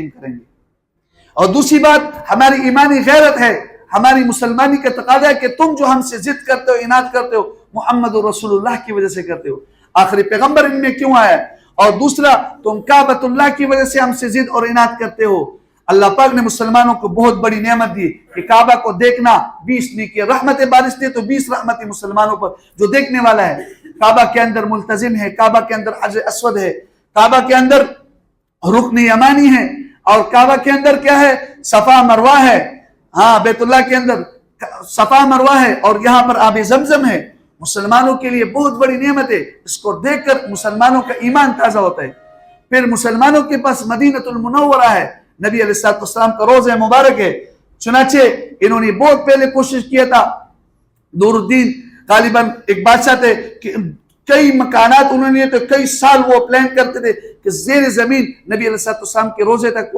کریں گے. اور دوسری بات ہماری ایمانی غیرت ہے، ہماری مسلمانی کا تقاضا ہے کہ تم جو ہم سے ضد کرتے ہو، اناد کرتے ہو، محمد رسول اللہ کی وجہ سے کرتے ہو. آخری پیغمبر ان میں کیوں آیا؟ اور دوسرا تم کعبۃ اللہ کی وجہ سے ہم سے ضد اور اناد کرتے ہو. اللہ پاک نے مسلمانوں کو بہت بڑی نعمت دی کہ کعبہ کو دیکھنا 20 نیکی رحمت بارش دی تو 20 رحمت مسلمانوں پر جو دیکھنے والا ہے. کعبہ کے اندر ملتزم ہے، کعبہ کے اندر حجر اسود ہے، کعبہ کے اندر رکن یمانی ہے، اور کعبہ کے اندر کیا ہے؟ صفا مروہ ہے. ہاں بیت اللہ کے اندر صفا مروہ ہے، اور یہاں پر آب زمزم ہے. مسلمانوں کے لیے بہت بڑی نعمت ہے. اس کو دیکھ کر مسلمانوں کا ایمان تازہ ہوتا ہے. پھر مسلمانوں کے پاس مدینہ المنورہ ہے، نبی علیہ السلام کا روضہ مبارک ہے. چنانچہ انہوں نے بہت پہلے کوشش کیا تھا، نور الدین غالباً ایک بادشاہ تھے، کئی مکانات انہوں نے تو کئی سال وہ پلان کرتے تھے کہ زیر زمین نبی علیہ السلام کے روضے تک